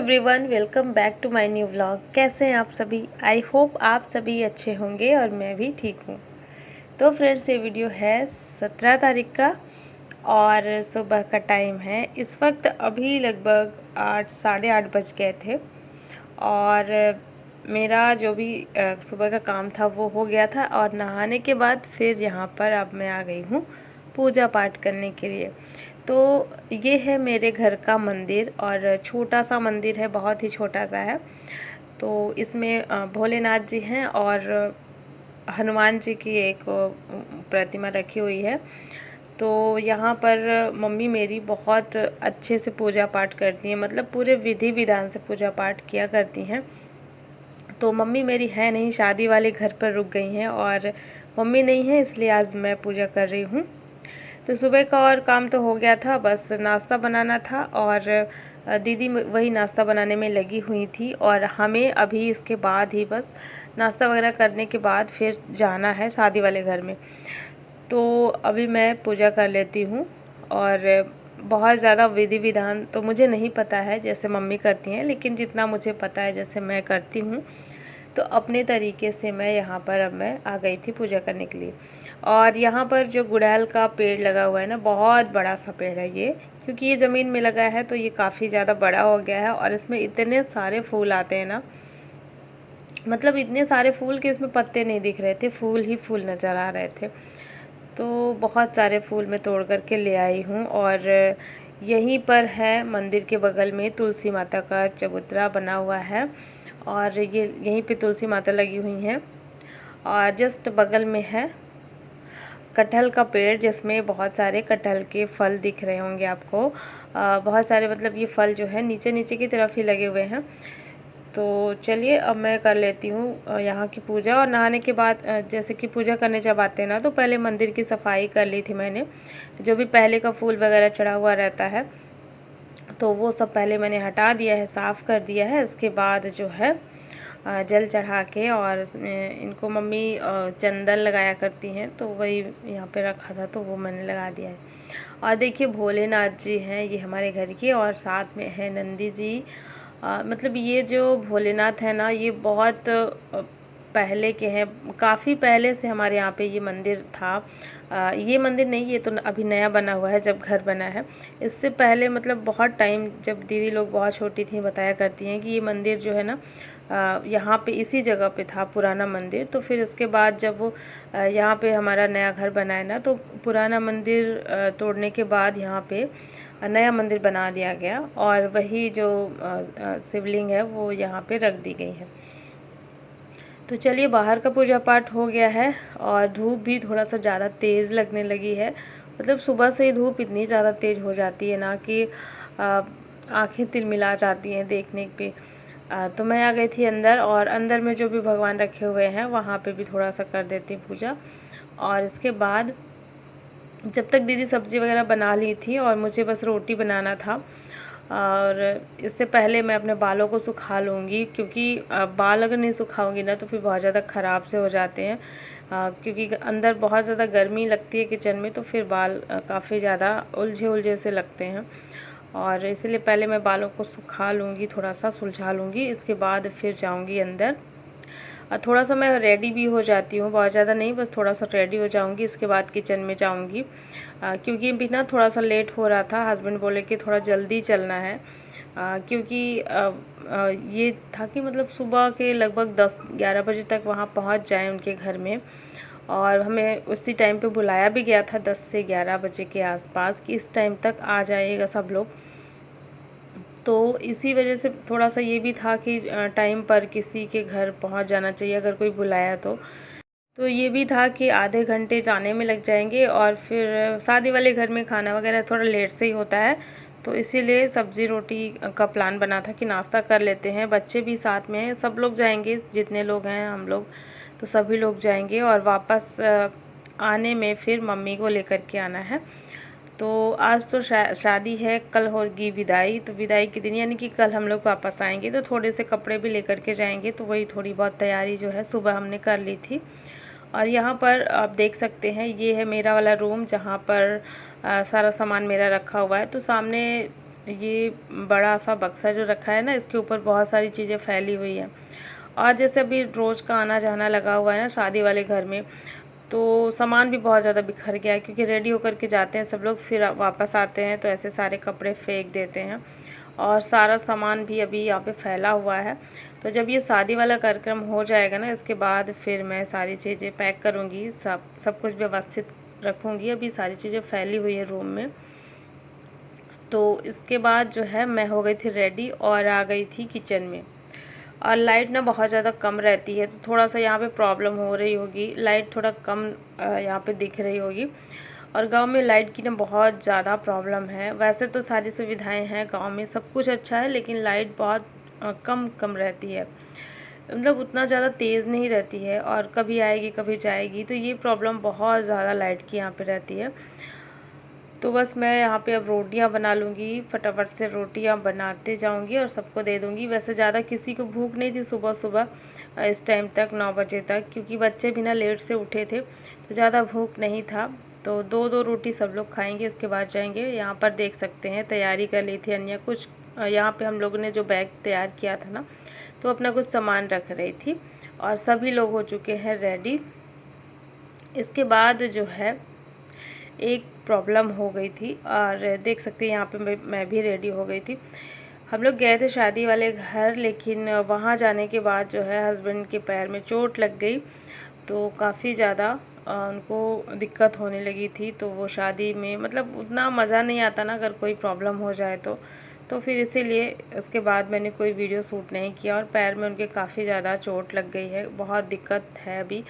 Everyone, welcome back to my new vlog. कैसे हैं आप सभी? आई होप आप सभी अच्छे होंगे और मैं भी ठीक हूँ। तो फ्रेंड्स, ये वीडियो है 17 तारीख का और सुबह का टाइम है। इस वक्त अभी लगभग 8 साढ़े 8 बज गए थे और मेरा जो भी सुबह का काम था वो हो गया था। और नहाने के बाद फिर यहाँ पर अब मैं आ गई हूँ पूजा पाठ करने के लिए। तो ये है मेरे घर का मंदिर और छोटा सा मंदिर है, बहुत ही छोटा सा है। तो इसमें भोलेनाथ जी हैं और हनुमान जी की एक प्रतिमा रखी हुई है। तो यहाँ पर मम्मी मेरी बहुत अच्छे से पूजा पाठ करती हैं, मतलब पूरे विधि विधान से पूजा पाठ किया करती हैं। तो मम्मी मेरी है नहीं, शादी वाले घर पर रुक गई हैं और मम्मी नहीं है, इसलिए आज मैं पूजा कर रही हूँ। तो सुबह का और काम तो हो गया था, बस नाश्ता बनाना था और दीदी वही नाश्ता बनाने में लगी हुई थी और हमें अभी इसके बाद ही बस नाश्ता वगैरह करने के बाद फिर जाना है शादी वाले घर में। तो अभी मैं पूजा कर लेती हूँ और बहुत ज़्यादा विधि विधान तो मुझे नहीं पता है जैसे मम्मी करती हैं, लेकिन जितना मुझे पता है जैसे मैं करती हूँ तो अपने तरीके से मैं यहाँ पर अब मैं आ गई थी पूजा करने के लिए। और यहाँ पर जो गुड़हल का पेड़ लगा हुआ है ना, बहुत बड़ा सा पेड़ है ये, क्योंकि ये ज़मीन में लगा है तो ये काफ़ी ज़्यादा बड़ा हो गया है और इसमें इतने सारे फूल आते हैं ना, मतलब इतने सारे फूल कि इसमें पत्ते नहीं दिख रहे थे, फूल ही फूल नज़र आ रहे थे। तो बहुत सारे फूल मैं तोड़ करके ले आई हूँ और यहीं पर है मंदिर के बगल में तुलसी माता का चबूतरा बना हुआ है और ये यहीं पे तुलसी माता लगी हुई हैं। और जस्ट बगल में है कटहल का पेड़, जिसमें बहुत सारे कटहल के फल दिख रहे होंगे आपको। बहुत सारे, मतलब ये फल जो है नीचे नीचे की तरफ ही लगे हुए हैं। तो चलिए अब मैं कर लेती हूँ यहाँ की पूजा। और नहाने के बाद जैसे कि पूजा करने जब आते हैं ना, तो पहले मंदिर की सफाई कर ली थी मैंने। जो भी पहले का फूल वगैरह चढ़ा हुआ रहता है तो वो सब पहले मैंने हटा दिया है, साफ़ कर दिया है। इसके बाद जो है जल चढ़ा के, और इनको मम्मी चंदन लगाया करती हैं तो वही यहाँ पे रखा था तो वो मैंने लगा दिया है। और देखिए भोलेनाथ जी हैं ये हमारे घर के, और साथ में है नंदी जी। मतलब ये जो भोलेनाथ है ना, ये बहुत पहले के हैं, काफ़ी पहले से हमारे यहाँ पे ये मंदिर था। ये मंदिर नहीं, ये तो अभी नया बना हुआ है जब घर बना है। इससे पहले मतलब बहुत टाइम, जब दीदी लोग बहुत छोटी थी बताया करती हैं कि ये मंदिर जो है ना यहाँ पे इसी जगह पे था पुराना मंदिर। तो फिर इसके बाद जब वो यहाँ पे हमारा नया घर बना है ना, तो पुराना मंदिर तोड़ने के बाद यहाँ पे नया मंदिर बना दिया गया और वही जो शिवलिंग है वो यहाँ पे रख दी गई है। तो चलिए, बाहर का पूजा पाठ हो गया है और धूप भी थोड़ा सा ज़्यादा तेज़ लगने लगी है। मतलब सुबह से ही धूप इतनी ज़्यादा तेज़ हो जाती है ना कि आँखें तिलमिला जाती हैं देखने पे। तो मैं आ गई थी अंदर, और अंदर में जो भी भगवान रखे हुए हैं वहाँ पे भी थोड़ा सा कर देती पूजा। और इसके बाद जब तक दीदी सब्ज़ी वगैरह बना ली थी और मुझे बस रोटी बनाना था, और इससे पहले मैं अपने बालों को सुखा लूँगी, क्योंकि बाल अगर नहीं सुखाऊंगी ना तो फिर बहुत ज़्यादा ख़राब से हो जाते हैं। क्योंकि अंदर बहुत ज़्यादा गर्मी लगती है किचन में, तो फिर बाल काफ़ी ज़्यादा उलझे उलझे से लगते हैं। और इसलिए पहले मैं बालों को सुखा लूँगी, थोड़ा सा सुलझा लूँगी, इसके बाद फिर जाऊँगी अंदर। थोड़ा सा मैं रेडी भी हो जाती हूँ, बहुत ज़्यादा नहीं, बस थोड़ा सा रेडी हो जाऊँगी, इसके बाद किचन में जाऊँगी। क्योंकि भी ना थोड़ा सा लेट हो रहा था, हस्बैंड बोले कि थोड़ा जल्दी चलना है। क्योंकि ये था कि मतलब सुबह के लगभग 10-11 बजे तक वहाँ पहुँच जाएं उनके घर में। और हमें उसी टाइम पे बुलाया भी गया था 10 से 11 बजे के आसपास कि इस टाइम तक आ जाइएगा सब लोग। तो इसी वजह से थोड़ा सा ये भी था कि टाइम पर किसी के घर पहुंच जाना चाहिए अगर कोई बुलाया तो ये भी था कि आधे घंटे जाने में लग जाएंगे। और फिर शादी वाले घर में खाना वगैरह थोड़ा लेट से ही होता है, तो इसीलिए सब्ज़ी रोटी का प्लान बना था कि नाश्ता कर लेते हैं। बच्चे भी साथ में हैं, सब लोग जाएंगे, जितने लोग हैं हम लोग तो सभी लोग जाएंगे। और वापस आने में फिर मम्मी को लेकर के आना है। तो आज तो शादी है, कल होगी विदाई, तो विदाई के दिन यानी कि कल हम लोग वापस आएंगे, तो थोड़े से कपड़े भी लेकर के जाएंगे। तो वही थोड़ी बहुत तैयारी जो है सुबह हमने कर ली थी। और यहाँ पर आप देख सकते हैं, ये है मेरा वाला रूम जहाँ पर सारा सामान मेरा रखा हुआ है। तो सामने ये बड़ा सा बक्सा जो रखा है ना, इसके ऊपर बहुत सारी चीज़ें फैली हुई हैं। और जैसे अभी रोज़ का आना जाना लगा हुआ है ना शादी वाले घर में, तो सामान भी बहुत ज़्यादा बिखर गया है, क्योंकि रेडी होकर के जाते हैं सब लोग, फिर वापस आते हैं तो ऐसे सारे कपड़े फेंक देते हैं और सारा सामान भी अभी यहाँ पे फैला हुआ है। तो जब ये शादी वाला कार्यक्रम हो जाएगा ना, इसके बाद फिर मैं सारी चीज़ें पैक करूँगी, सब कुछ व्यवस्थित रखूँगी। अभी सारी चीज़ें फैली हुई है रूम में। तो इसके बाद जो है मैं हो गई थी रेडी और आ गई थी किचन में। और लाइट ना बहुत ज़्यादा कम रहती है, तो थोड़ा सा यहाँ पे प्रॉब्लम हो रही होगी, लाइट थोड़ा कम यहाँ पे दिख रही होगी। और गांव में लाइट की ना बहुत ज़्यादा प्रॉब्लम है। वैसे तो सारी सुविधाएं हैं गांव में, सब कुछ अच्छा है, लेकिन लाइट बहुत कम रहती है, मतलब उतना ज़्यादा तेज़ नहीं रहती है, और कभी आएगी कभी जाएगी। तो ये प्रॉब्लम बहुत ज़्यादा लाइट की यहाँ पे रहती है। तो बस मैं यहाँ पे अब रोटियाँ बना लूँगी, फटाफट से रोटियाँ बनाते जाऊँगी और सबको दे दूँगी। वैसे ज़्यादा किसी को भूख नहीं थी सुबह सुबह इस टाइम तक, 9 बजे तक, क्योंकि बच्चे भी ना लेट से उठे थे, तो ज़्यादा भूख नहीं था। तो 2-2 रोटी सब लोग खाएंगे, इसके बाद जाएंगे। यहाँ पर देख सकते हैं तैयारी कर ली थी अन्य कुछ, यहाँ पे हम लोगों ने जो बैग तैयार किया था ना, तो अपना कुछ सामान रख रही थी और सभी लोग हो चुके हैं रेडी। इसके बाद जो है एक प्रॉब्लम हो गई थी, और देख सकते हैं यहाँ पे मैं भी रेडी हो गई थी। हम लोग गए थे शादी वाले घर, लेकिन वहाँ जाने के बाद जो है हस्बैंड के पैर में चोट लग गई, तो काफ़ी ज़्यादा उनको दिक्कत होने लगी थी। तो वो शादी में मतलब उतना मज़ा नहीं आता ना अगर कोई प्रॉब्लम हो जाए तो फिर इसीलिए उसके बाद मैंने कोई वीडियो शूट नहीं किया। और पैर में उनके काफ़ी ज़्यादा चोट लग गई है, बहुत दिक्कत है, अभी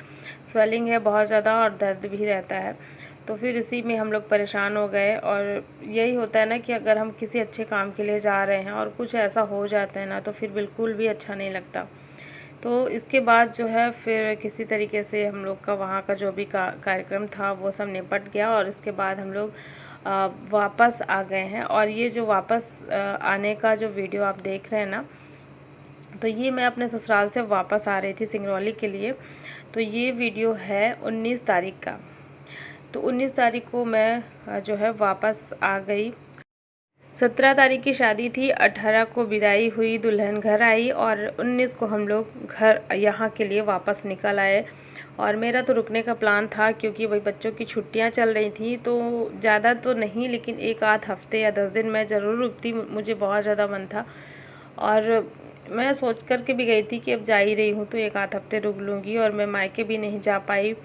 स्वेलिंग है बहुत ज़्यादा और दर्द भी रहता है। तो फिर इसी में हम लोग परेशान हो गए। और यही होता है ना कि अगर हम किसी अच्छे काम के लिए जा रहे हैं और कुछ ऐसा हो जाता है ना, तो फिर बिल्कुल भी अच्छा नहीं लगता। तो इसके बाद जो है फिर किसी तरीके से हम लोग का वहाँ का जो भी कार्यक्रम था वो सब निपट गया, और इसके बाद हम लोग वापस आ गए हैं। और ये जो वापस आने का जो वीडियो आप देख रहे हैं ना, तो ये मैं अपने ससुराल से वापस आ रही थी सिंगरौली के लिए। तो ये वीडियो है 19 तारीख का। तो 19 तारीख को मैं जो है वापस आ गई। 17 तारीख की शादी थी, 18 को विदाई हुई, दुल्हन घर आई, और 19 को हम लोग घर यहाँ के लिए वापस निकल आए। और मेरा तो रुकने का प्लान था, क्योंकि वही बच्चों की छुट्टियाँ चल रही थी, तो ज़्यादा तो नहीं, लेकिन एक आध हफ्ते या 10 दिन मैं ज़रूर रुकती, मुझे बहुत ज़्यादा मन था। और मैं सोच कर के भी गई थी कि अब जा ही रही हूँ तो एक आध हफ्ते रुक लूँगी, और मैं मायके भी नहीं जा पाई।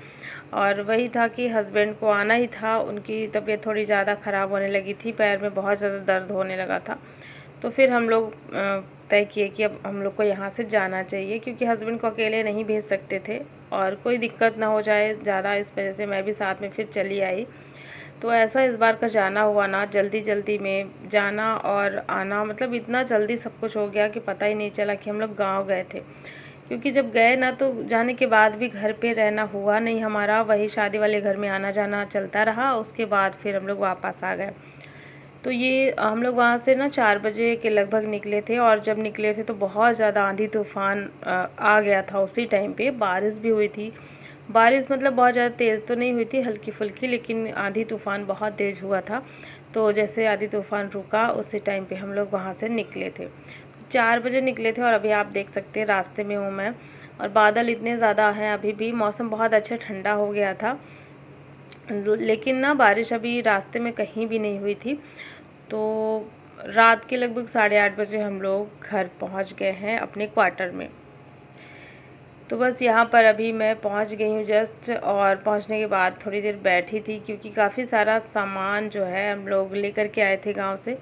और वही था कि हस्बैंड को आना ही था, उनकी तबीयत थोड़ी ज़्यादा ख़राब होने लगी थी, पैर में बहुत ज़्यादा दर्द होने लगा था। तो फिर हम लोग तय किए कि अब हम लोग को यहाँ से जाना चाहिए, क्योंकि हस्बैंड को अकेले नहीं भेज सकते थे और कोई दिक्कत ना हो जाए ज़्यादा, इस वजह से मैं भी साथ में फिर चली आई। तो ऐसा इस बार का जाना हुआ ना, जल्दी जल्दी में जाना और आना, मतलब इतना जल्दी सब कुछ हो गया कि पता ही नहीं चला कि हम लोग गाँव गए थे। क्योंकि जब गए ना, तो जाने के बाद भी घर पे रहना हुआ नहीं हमारा, वही शादी वाले घर में आना जाना चलता रहा। उसके बाद फिर हम लोग वापस आ गए। तो ये हम लोग वहाँ से ना 4 बजे के लगभग निकले थे, और जब निकले थे तो बहुत ज़्यादा आंधी तूफ़ान आ गया था। उसी टाइम पे बारिश भी हुई थी। बारिश मतलब बहुत ज़्यादा तेज़ तो नहीं हुई थी, हल्की फुल्की, लेकिन आंधी तूफ़ान बहुत तेज़ हुआ था। तो जैसे आंधी तूफ़ान रुका, उसी टाइम पे हम लोग वहाँ से निकले थे। 4 बजे निकले थे, और अभी आप देख सकते हैं रास्ते में हूँ मैं, और बादल इतने ज़्यादा हैं अभी भी। मौसम बहुत अच्छा ठंडा हो गया था, लेकिन ना बारिश अभी रास्ते में कहीं भी नहीं हुई थी। तो रात के लगभग 8:30 बजे हम लोग घर पहुंच गए हैं अपने क्वार्टर में। तो बस यहाँ पर अभी मैं पहुंच गई हूँ जस्ट, और पहुंचने के बाद थोड़ी देर बैठी थी, क्योंकि काफ़ी सारा सामान जो है हम लोग लेकर के आए थे गांव से।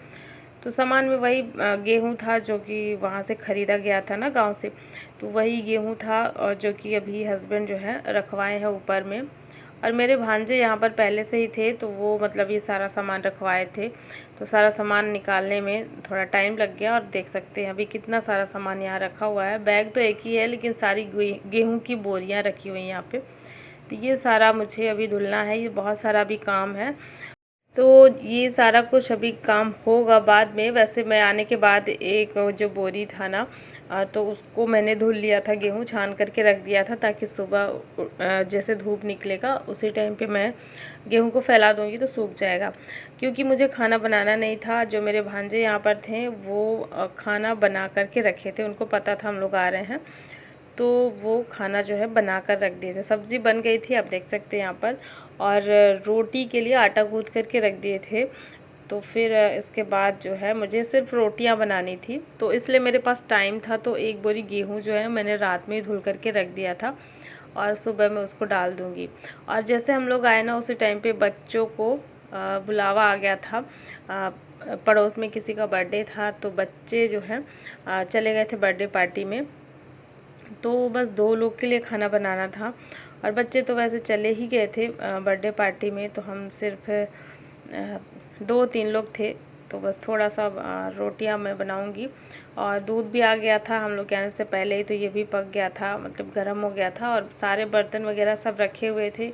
तो सामान में वही गेहूँ था जो कि वहाँ से ख़रीदा गया था ना गांव से, तो वही गेहूँ था, और जो कि अभी हस्बैंड जो है रखवाए हैं ऊपर में। और मेरे भांजे यहाँ पर पहले से ही थे, तो वो मतलब ये सारा सामान रखवाए थे। तो सारा सामान निकालने में थोड़ा टाइम लग गया, और देख सकते हैं अभी कितना सारा सामान यहाँ रखा हुआ है। बैग तो एक ही है, लेकिन सारी गेहूँ की बोरियाँ रखी हुई हैं यहाँ पे। तो ये सारा मुझे अभी धुलना है, ये बहुत सारा भी काम है। तो ये सारा कुछ अभी काम होगा बाद में। वैसे मैं आने के बाद एक जो बोरी था ना, तो उसको मैंने धुल लिया था, गेहूँ छान करके रख दिया था, ताकि सुबह जैसे धूप निकलेगा उसी टाइम पे मैं गेहूँ को फैला दूँगी तो सूख जाएगा। क्योंकि मुझे खाना बनाना नहीं था, जो मेरे भांजे यहाँ पर थे वो खाना बना करके रखे थे, उनको पता था हम लोग आ रहे हैं, तो वो खाना जो है बना कर रख दिए थे। सब्ज़ी बन गई थी, आप देख सकते हैं यहाँ पर, और रोटी के लिए आटा गूँथ करके रख दिए थे। तो फिर इसके बाद जो है मुझे सिर्फ रोटियां बनानी थी, तो इसलिए मेरे पास टाइम था, तो एक बोरी गेहूं जो है मैंने रात में ही धुल करके रख दिया था और सुबह मैं उसको डाल दूंगी। और जैसे हम लोग आए ना, उसी टाइम पे बच्चों को बुलावा आ गया था, पड़ोस में किसी का बर्थडे था, तो बच्चे जो हैं चले गए थे बर्थडे पार्टी में। तो बस 2 लोग के लिए खाना बनाना था, और बच्चे तो वैसे चले ही गए थे बर्थडे पार्टी में, तो हम सिर्फ 2-3 लोग थे। तो बस थोड़ा सा रोटियां मैं बनाऊंगी। और दूध भी आ गया था हम लोग के आने से पहले ही, तो ये भी पक गया था, मतलब गर्म हो गया था, और सारे बर्तन वगैरह सब रखे हुए थे,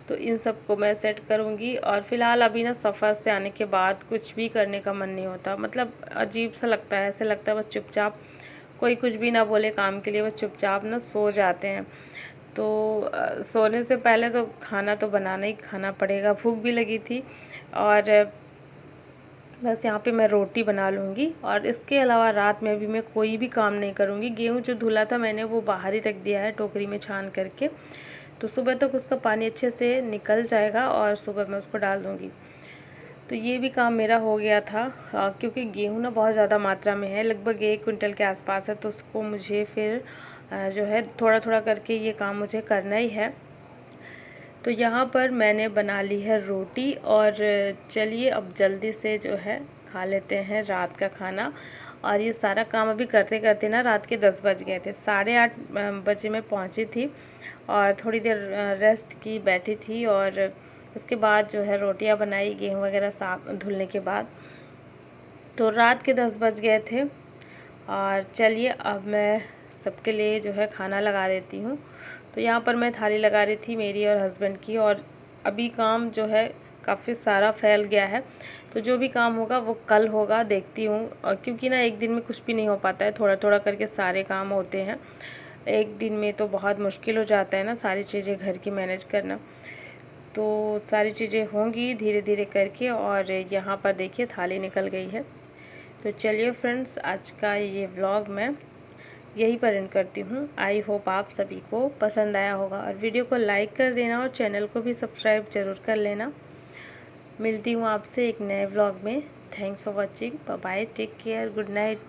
तो इन सब को मैं सेट करूंगी। और फ़िलहाल अभी ना सफ़र से आने के बाद कुछ भी करने का मन नहीं होता, मतलब अजीब सा लगता है, ऐसे लगता है बस चुपचाप कोई कुछ भी ना बोले काम के लिए, बस चुपचाप ना सो जाते हैं। तो सोने से पहले तो खाना तो बनाना ही खाना पड़ेगा, भूख भी लगी थी, और बस यहाँ पे मैं रोटी बना लूँगी। और इसके अलावा रात में भी मैं कोई भी काम नहीं करूँगी। गेहूँ जो धुला था मैंने वो बाहर ही रख दिया है टोकरी में छान करके, तो सुबह तक उसका पानी अच्छे से निकल जाएगा और सुबह मैं उसको डाल दूँगी। तो ये भी काम मेरा हो गया था, क्योंकि गेहूँ ना बहुत ज़्यादा मात्रा में है, लगभग 1 क्विंटल के आसपास है, तो उसको मुझे फिर जो है थोड़ा थोड़ा करके ये काम मुझे करना ही है। तो यहाँ पर मैंने बना ली है रोटी, और चलिए अब जल्दी से जो है खा लेते हैं रात का खाना। और ये सारा काम अभी करते करते ना रात के 10 बज गए थे, 8:30 बजे मैं पहुँची थी, और थोड़ी देर रेस्ट की बैठी थी, और इसके बाद जो है रोटियां बनाई गेहूँ वगैरह साफ धुलने के बाद। तो रात के 10 बज गए थे, और चलिए अब मैं सबके लिए जो है खाना लगा देती हूँ। तो यहाँ पर मैं थाली लगा रही थी मेरी और हस्बैंड की, और अभी काम जो है काफ़ी सारा फैल गया है, तो जो भी काम होगा वो कल होगा, देखती हूँ। और क्योंकि ना एक दिन में कुछ भी नहीं हो पाता है, थोड़ा थोड़ा करके सारे काम होते हैं, एक दिन में तो बहुत मुश्किल हो जाता है ना सारी चीज़ें घर की मैनेज करना। तो सारी चीज़ें होंगी धीरे धीरे करके, और यहाँ पर देखिए थाली निकल गई है। तो चलिए फ्रेंड्स, आज का ये व्लॉग मैं यहीं पर एंड करती हूँ। आई होप आप सभी को पसंद आया होगा, और वीडियो को लाइक कर देना और चैनल को भी सब्सक्राइब ज़रूर कर लेना। मिलती हूँ आपसे एक नए व्लॉग में। Thanks for watching, bye bye, take care, good night.